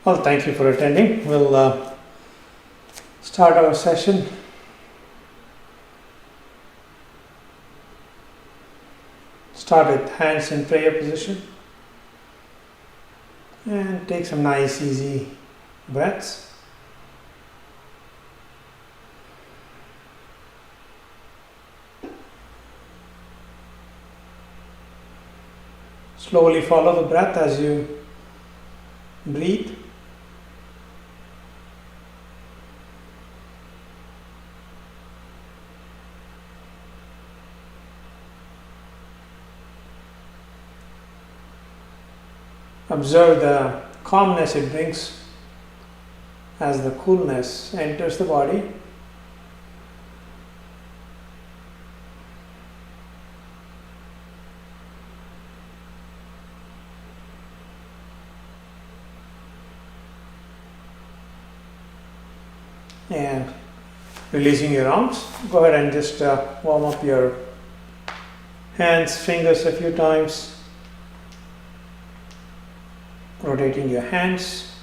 Well, thank you for attending. We'll start our session. Start with hands in prayer position and take some nice easy breaths. Slowly follow the breath as you breathe. Observe the calmness it brings as the coolness enters the body. And releasing your arms, go ahead and just warm up your hands, fingers a few times. Rotating your hands.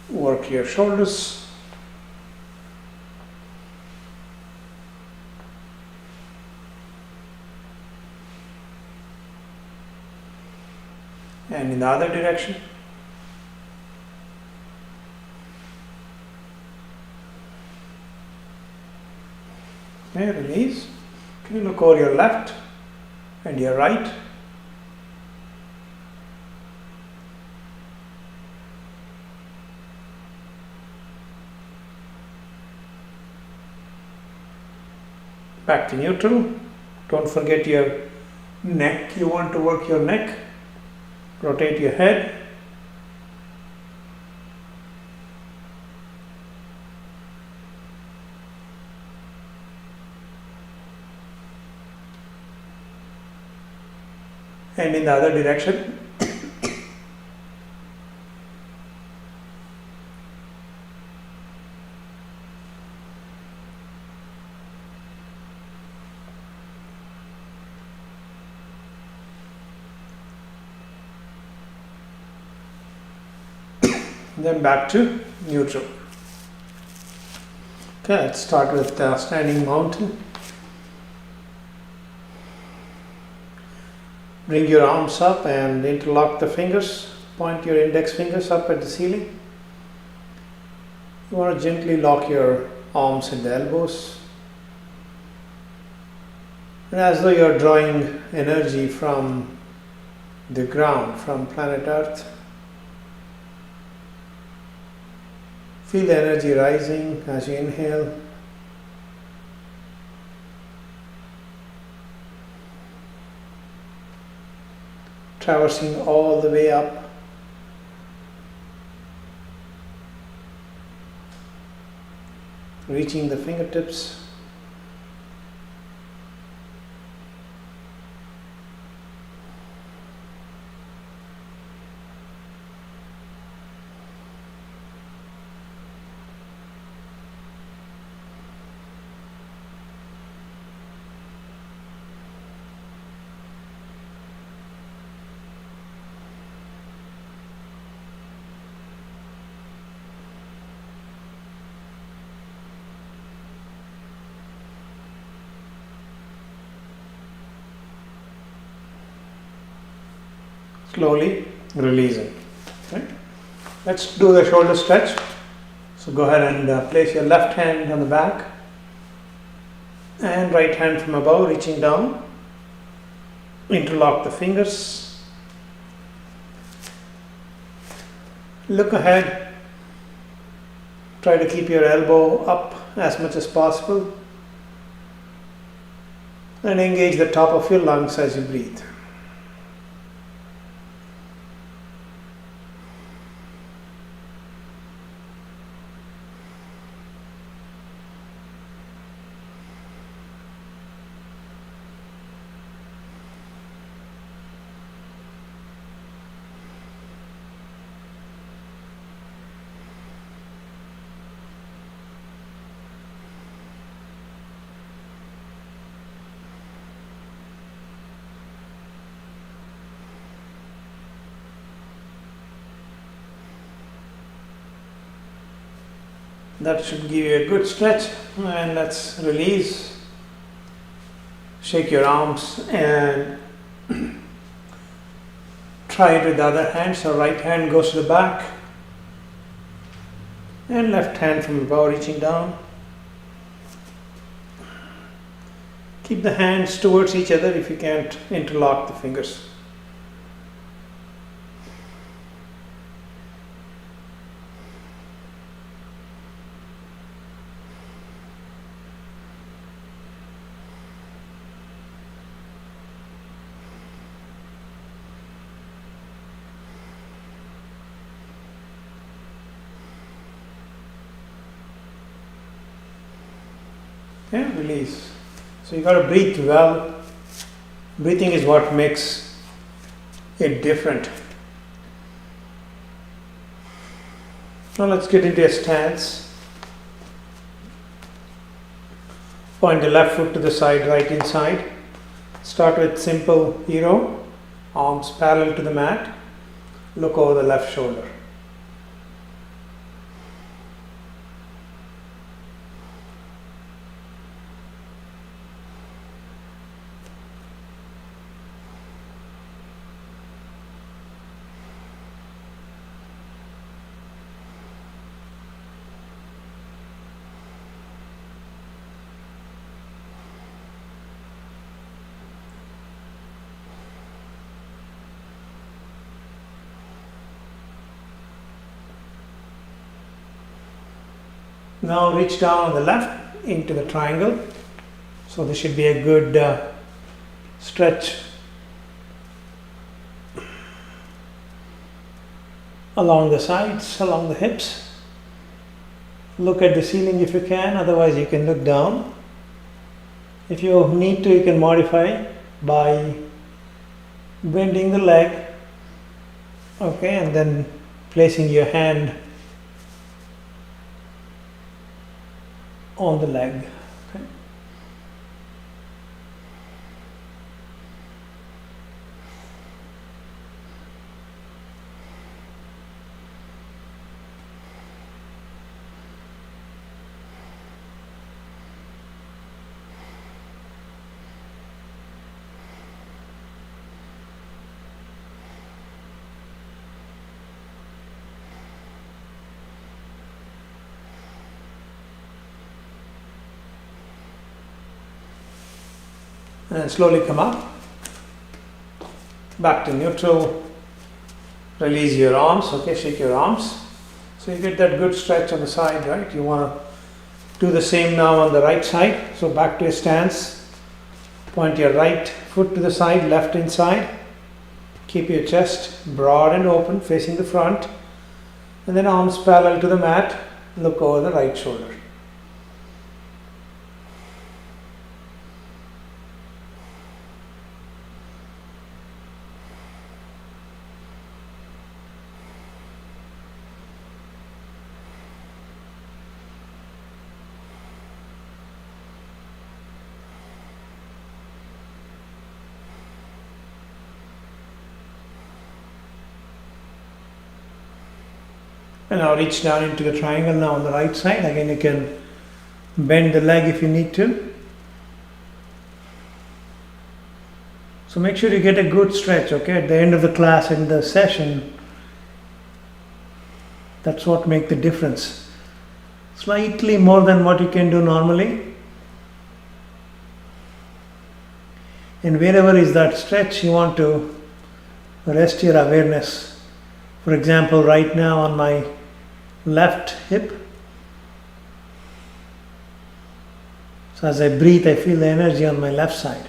Work your shoulders. And in the other direction. Okay, release. Can you look over your left and your right? Back to neutral. Don't forget your neck. You want to work your neck. Rotate your head. And in the other direction. Then back to neutral. Okay, let's start with standing mountain. Bring your arms up and interlock the fingers. Point your index fingers up at the ceiling. You want to gently lock your arms at the elbows. And as though you're drawing energy from the ground, from planet Earth. Feel the energy rising as you inhale. Traversing all the way up. Reaching the fingertips. Slowly releasing. Right? Let's do the shoulder stretch. So go ahead and place your left hand on the back and right hand from above, reaching down. Interlock the fingers. Look ahead. Try to keep your elbow up as much as possible. And engage the top of your lungs as you breathe. That should give you a good stretch. And let's release. Shake your arms and try it with the other hand. So right hand goes to the back and left hand from above reaching down. Keep the hands towards each other if you can't interlock the fingers. Okay, release. So you got to breathe well. Breathing is what makes it different. Now let's get into a stance. Point the left foot to the side, right inside. Start with simple hero. Arms parallel to the mat. Look over the left shoulder. Now reach down on the left into the triangle. So this should be a good stretch along the sides, along the hips. Look at the ceiling if you can, otherwise you can look down. If you need to, you can modify by bending the leg, okay, and then placing your hand on the leg. Okay. And slowly come up, back to neutral, release your arms, okay, shake your arms. So you get that good stretch on the side, right? You want to do the same now on the right side. So back to a stance, point your right foot to the side, left inside, keep your chest broad and open, facing the front, and then arms parallel to the mat, look over the right shoulder. And now reach down into the triangle now on the right side. Again, you can bend the leg if you need to. So make sure you get a good stretch, okay, at the end of the class and the session. That's what makes the difference. Slightly more than what you can do normally. And wherever is that stretch, you want to rest your awareness. For example, right now on my left hip. So as I breathe, I feel the energy on my left side.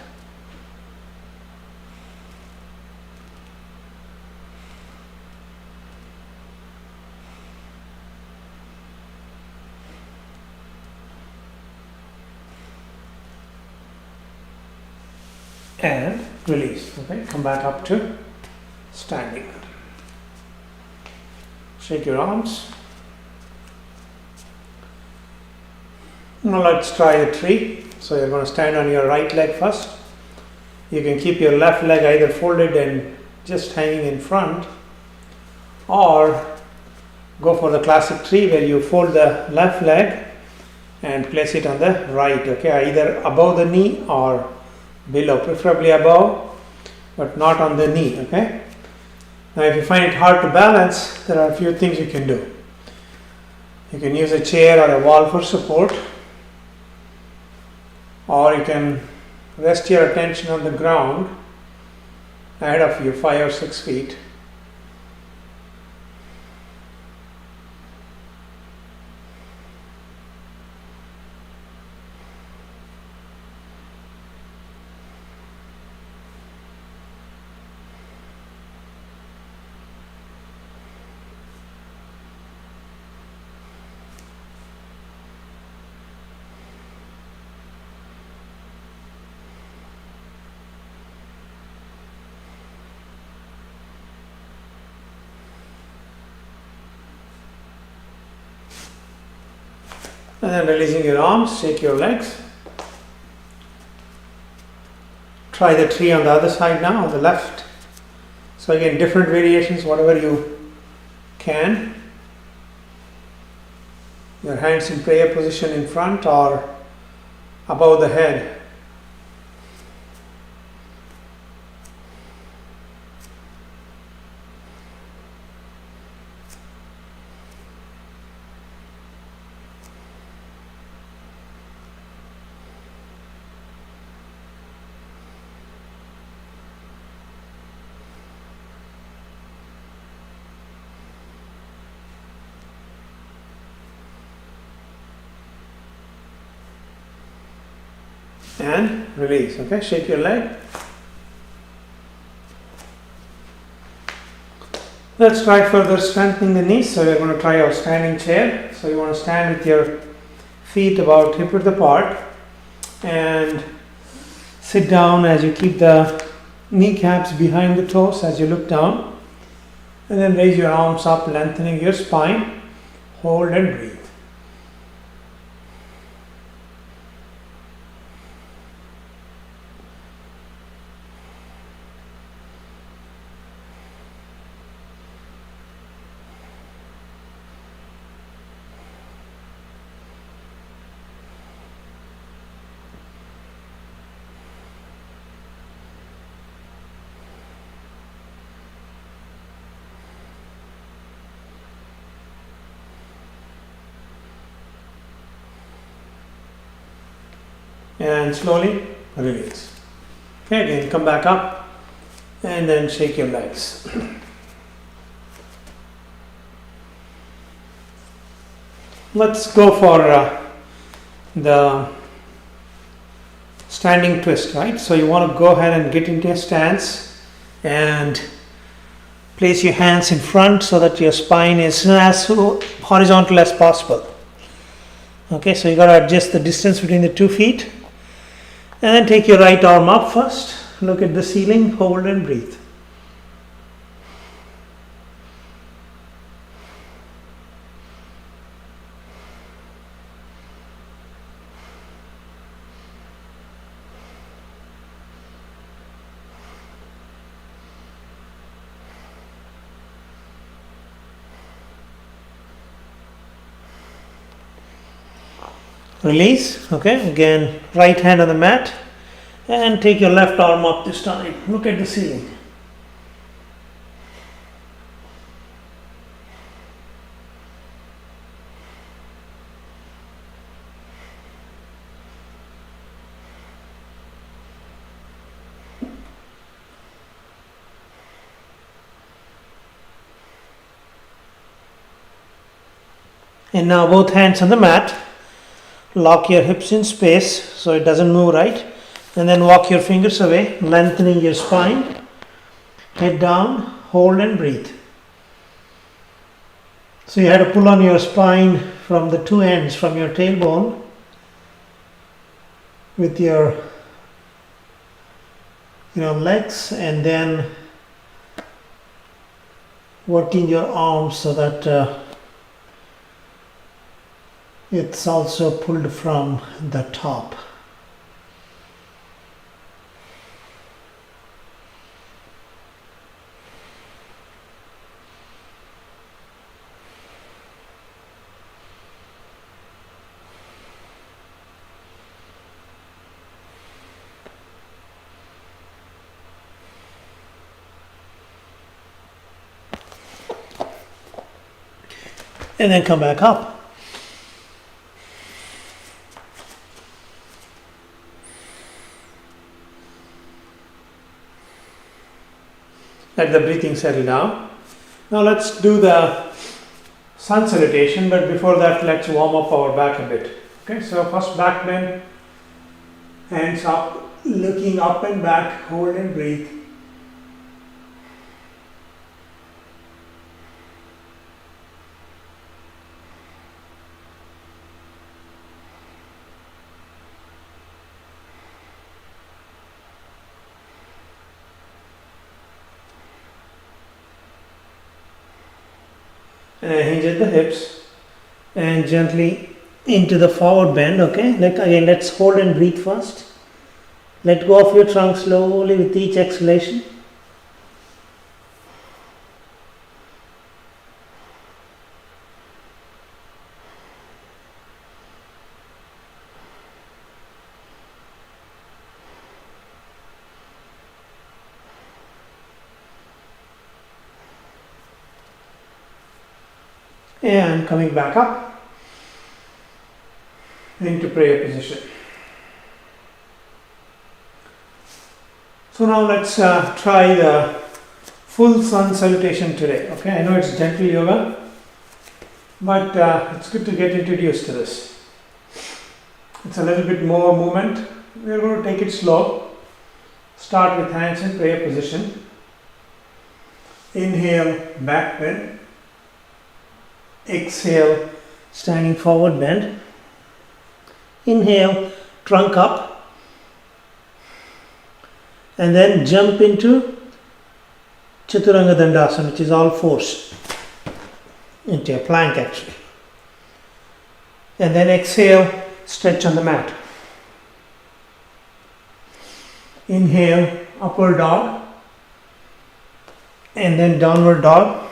And release. Okay, come back up to standing. Shake your arms. Now let's try a tree. So you're going to stand on your right leg first. You can keep your left leg either folded and just hanging in front, or go for the classic tree where you fold the left leg and place it on the right, okay, either above the knee or below, preferably above, but not on the knee, okay. Now if you find it hard to balance, there are a few things you can do. You can use a chair or a wall for support, or you can rest your attention on the ground ahead of you 5 or 6 feet. And then releasing your arms, shake your legs. Try the tree on the other side now, on the left. So again, different variations, whatever you can. Your hands in prayer position in front or above the head. And release, okay, shake your leg. Let's try further strengthening the knees. So we're going to try our standing chair. So you want to stand with your feet about hip width apart and sit down as you keep the kneecaps behind the toes as you look down, and then raise your arms up, lengthening your spine. Hold and breathe. And slowly release. Okay, again, come back up and then shake your legs. Let's go for the standing twist, right? So you want to go ahead and get into a stance and place your hands in front so that your spine is as horizontal as possible. Okay, so you got to adjust the distance between the 2 feet. And then take your right arm up first, look at the ceiling, hold and breathe. Release, okay, again, right hand on the mat and take your left arm up this time. Look at the ceiling. And now both hands on the mat. Lock your hips in space so it doesn't move, right? And then walk your fingers away, lengthening your spine. Head down, hold and breathe. So you had to pull on your spine from the two ends, from your tailbone with your legs, and then working your arms so that it's also pulled from the top. and then come back up. Let the breathing settle down. Now let's do the sun salutation, but before that let's warm up our back a bit. Okay, so first back bend, hands up, looking up and back, hold and breathe. And hinge at the hips and gently into the forward bend. Okay, let's hold and breathe first. Let go of your trunk slowly with each exhalation. And coming back up into prayer position. So now let's try the full sun salutation today. Okay, I know it's gentle yoga, but it's good to get introduced to this. It's a little bit more movement. We're going to take it slow. Start with hands in prayer position. Inhale, back bend. Exhale, standing forward bend. Inhale, trunk up. And then jump into Chaturanga Dandasana, which is all fours. Into a plank actually. And then exhale, stretch on the mat. Inhale, upward dog. And then downward dog.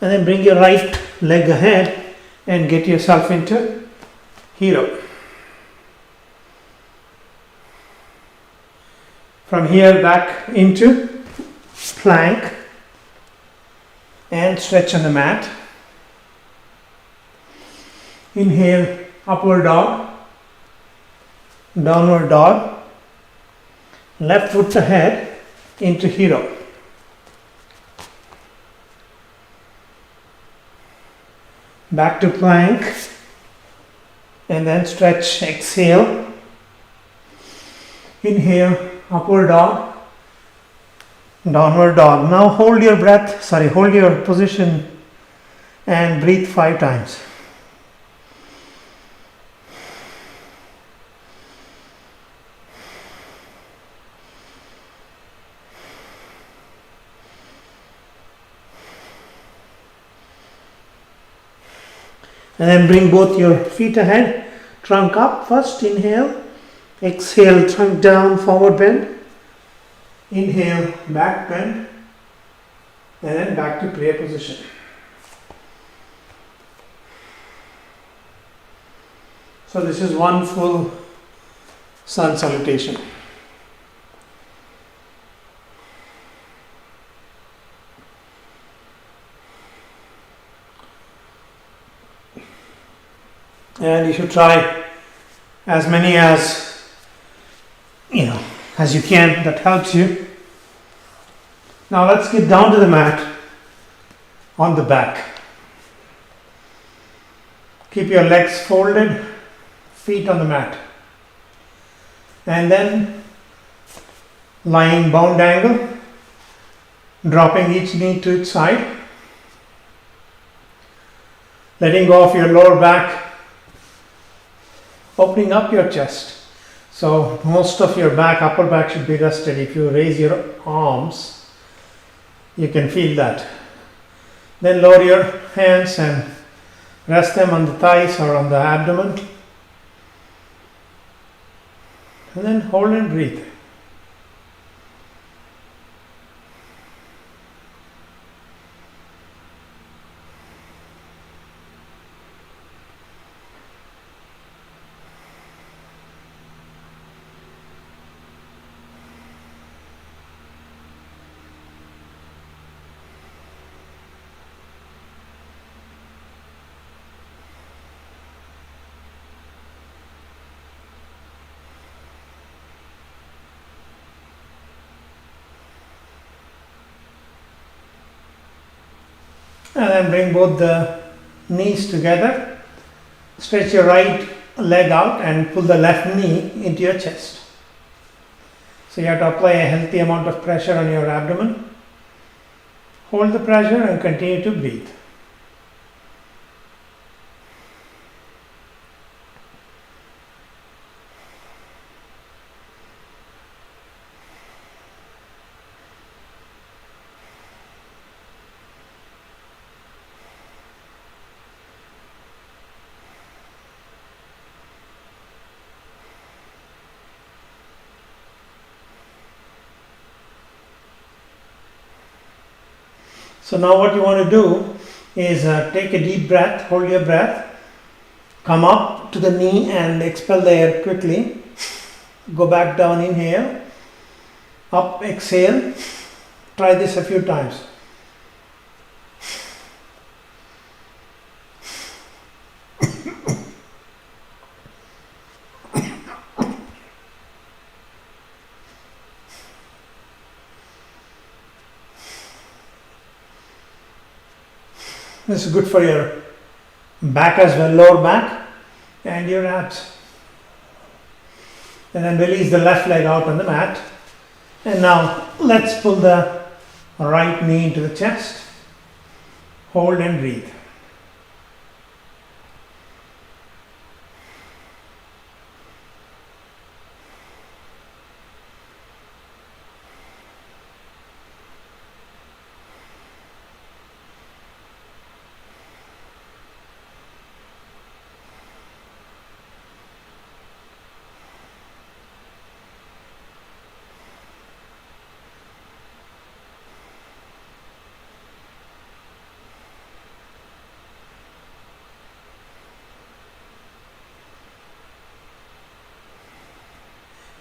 And then bring your right leg ahead and get yourself into hero. From here back into plank and stretch on the mat. Inhale, upward dog, downward dog, left foot ahead into hero. Back to plank and then stretch, exhale. Inhale, upward dog, downward dog. Now hold your breath, hold your position and breathe 5 times. And then bring both your feet ahead, trunk up first, inhale, exhale, trunk down, forward bend, inhale, back bend, and then back to prayer position. So this is one full sun salutation. And you should try as many as you can. That helps you. Now let's get down to the mat on the back. Keep your legs folded, feet on the mat. And then lying bound angle, dropping each knee to its side. Letting go of your lower back. Opening up your chest. So most of your back, upper back should be rested. If you raise your arms, you can feel that. Then lower your hands and rest them on the thighs or on the abdomen. And then hold and breathe. And then bring both the knees together. Stretch your right leg out and pull the left knee into your chest. So you have to apply a healthy amount of pressure on your abdomen. Hold the pressure and continue to breathe. So now what you want to do is take a deep breath, hold your breath, come up to the knee and expel the air quickly. Go back down, inhale, up, exhale. Try this a few times. This is good for your back as well, lower back and your abs. And then release the left leg out on the mat. And now let's pull the right knee into the chest. Hold and breathe.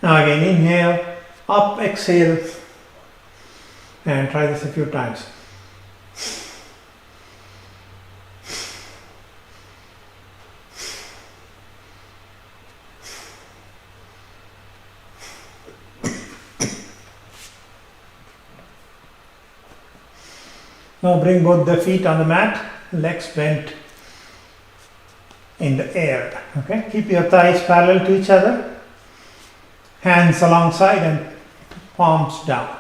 Now again, inhale, up, exhale, and try this a few times. Now bring both the feet on the mat, legs bent in the air. Okay, keep your thighs parallel to each other. Hands alongside and palms down.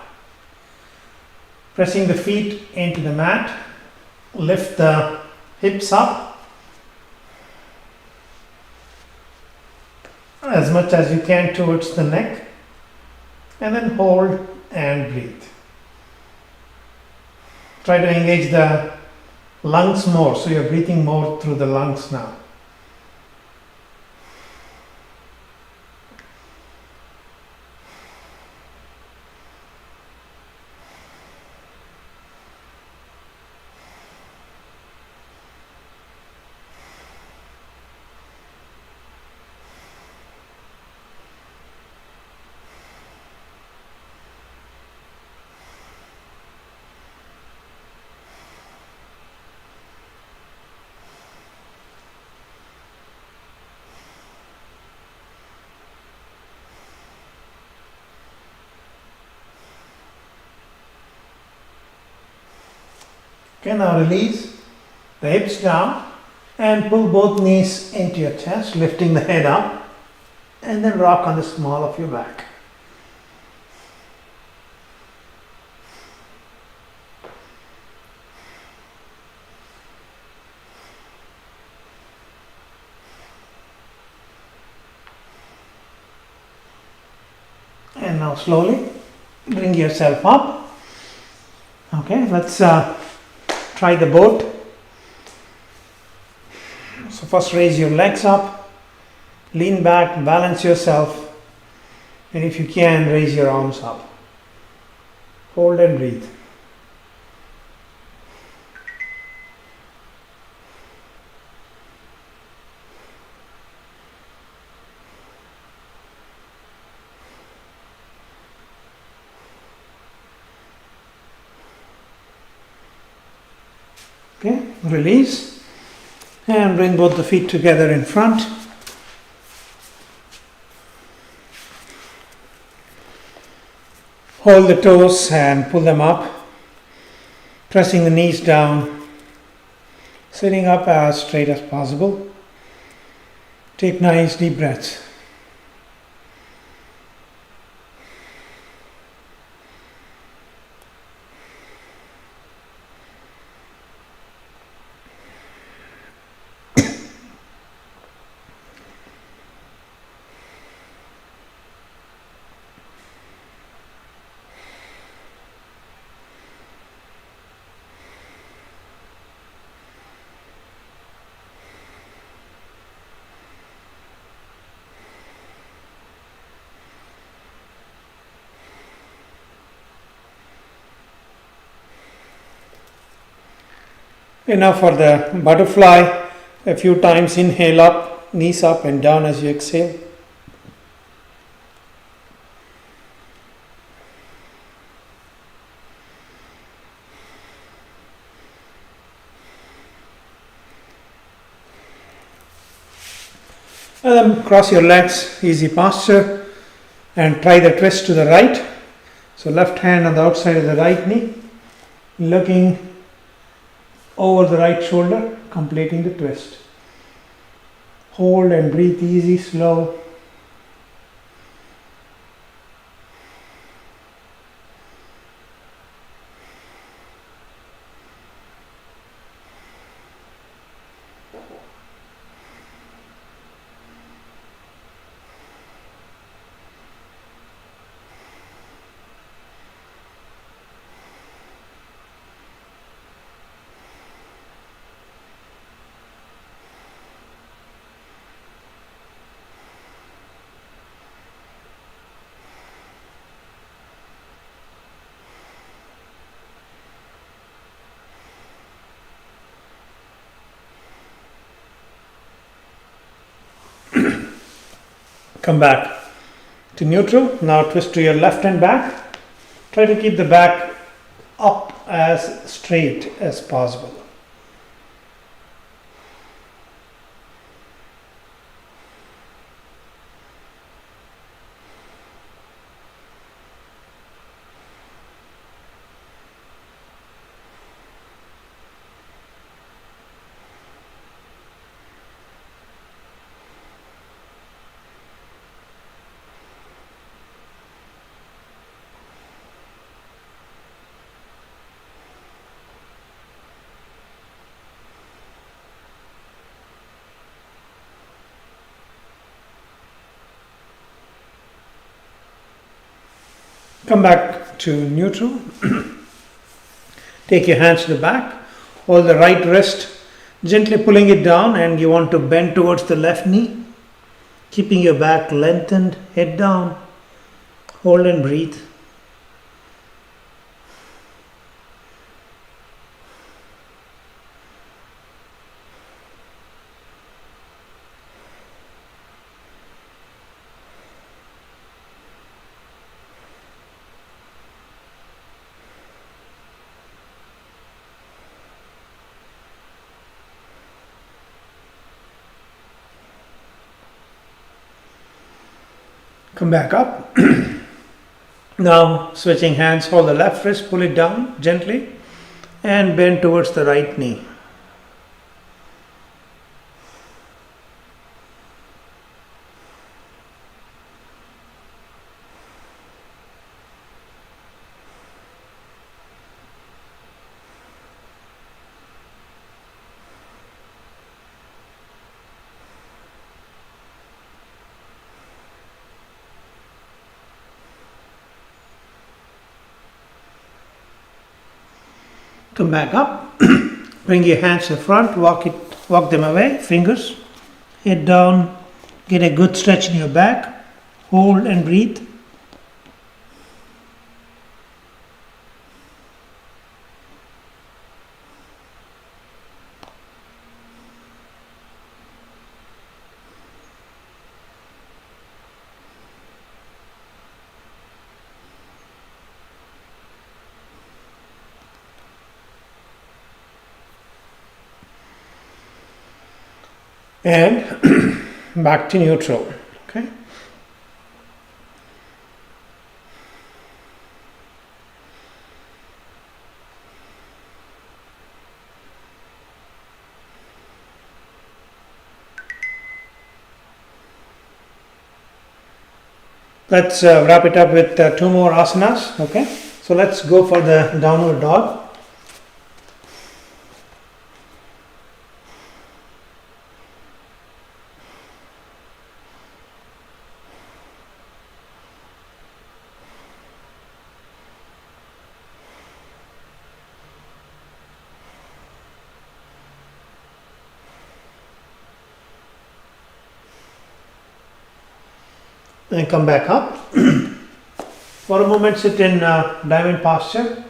Pressing the feet into the mat, lift the hips up as much as you can towards the neck, and then hold and breathe. Try to engage the lungs more, so you're breathing more through the lungs now. Okay, now release the hips down and pull both knees into your chest, lifting the head up, and then rock on the small of your back. And now slowly bring yourself up. Okay, let's try the boat. So first raise your legs up, lean back, balance yourself, and if you can, raise your arms up. Hold and breathe. Okay, release and bring both the feet together in front. Hold the toes and pull them up, pressing the knees down Sitting up as straight as possible. Take nice deep breaths. Enough for the butterfly. A few times inhale up, knees up and down as you exhale. And then cross your legs, easy posture, and try the twist to the right. So left hand on the outside of the right knee, looking over the right shoulder, completing the twist. Hold and breathe easy, slow. Come back to neutral. Now twist to your left and back. Try to keep the back up as straight as possible. Come back to neutral. Take your hands to the back. Hold the right wrist, gently pulling it down, and you want to bend towards the left knee. Keeping your back lengthened, head down. Hold and breathe. Come back up. Now switching hands, hold the left wrist, pull it down gently and bend towards the right knee. Come back up, bring your hands to the front, walk them away, fingers, head down, get a good stretch in your back, hold and breathe. And back to neutral. Okay. Let's wrap it up with 2 more asanas. Okay, so let's go for the downward dog. And come back up. For a moment, sit in diamond posture.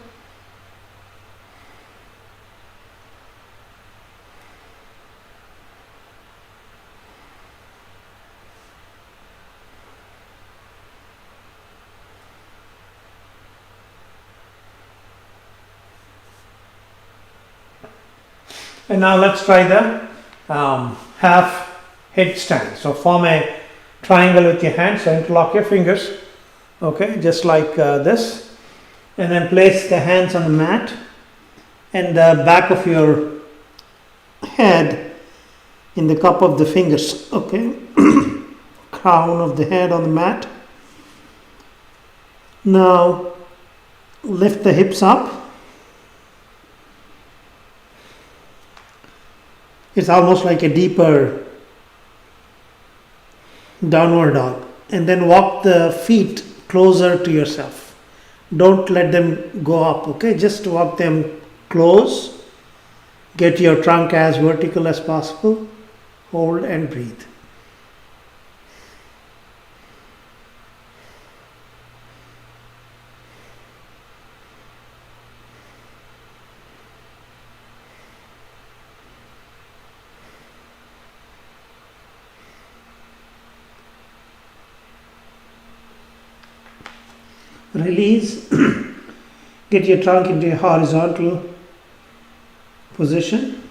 And now let's try the half headstand. So form a triangle with your hands, so interlock your fingers, okay, just like this, and then place the hands on the mat and the back of your head in the cup of the fingers, okay, crown of the head on the mat. Now lift the hips up. It's almost like a deeper downward dog, and then walk the feet closer to yourself. Don't let them go up, okay, just walk them close. Get your trunk as vertical as possible. Hold and breathe. Release. Get your trunk into a horizontal position.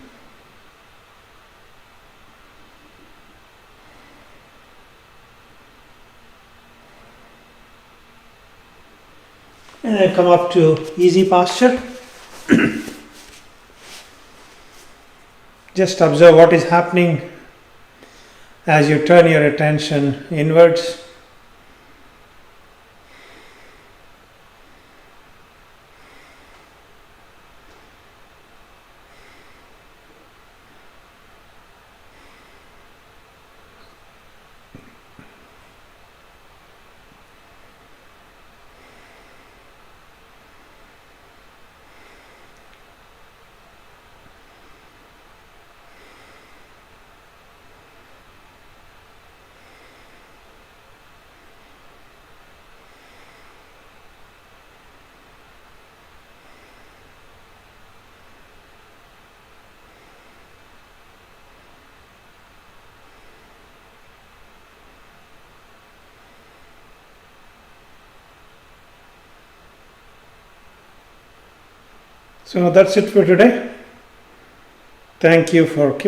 And then come up to easy posture. Just observe what is happening as you turn your attention inwards. So that's it for today. Thank you for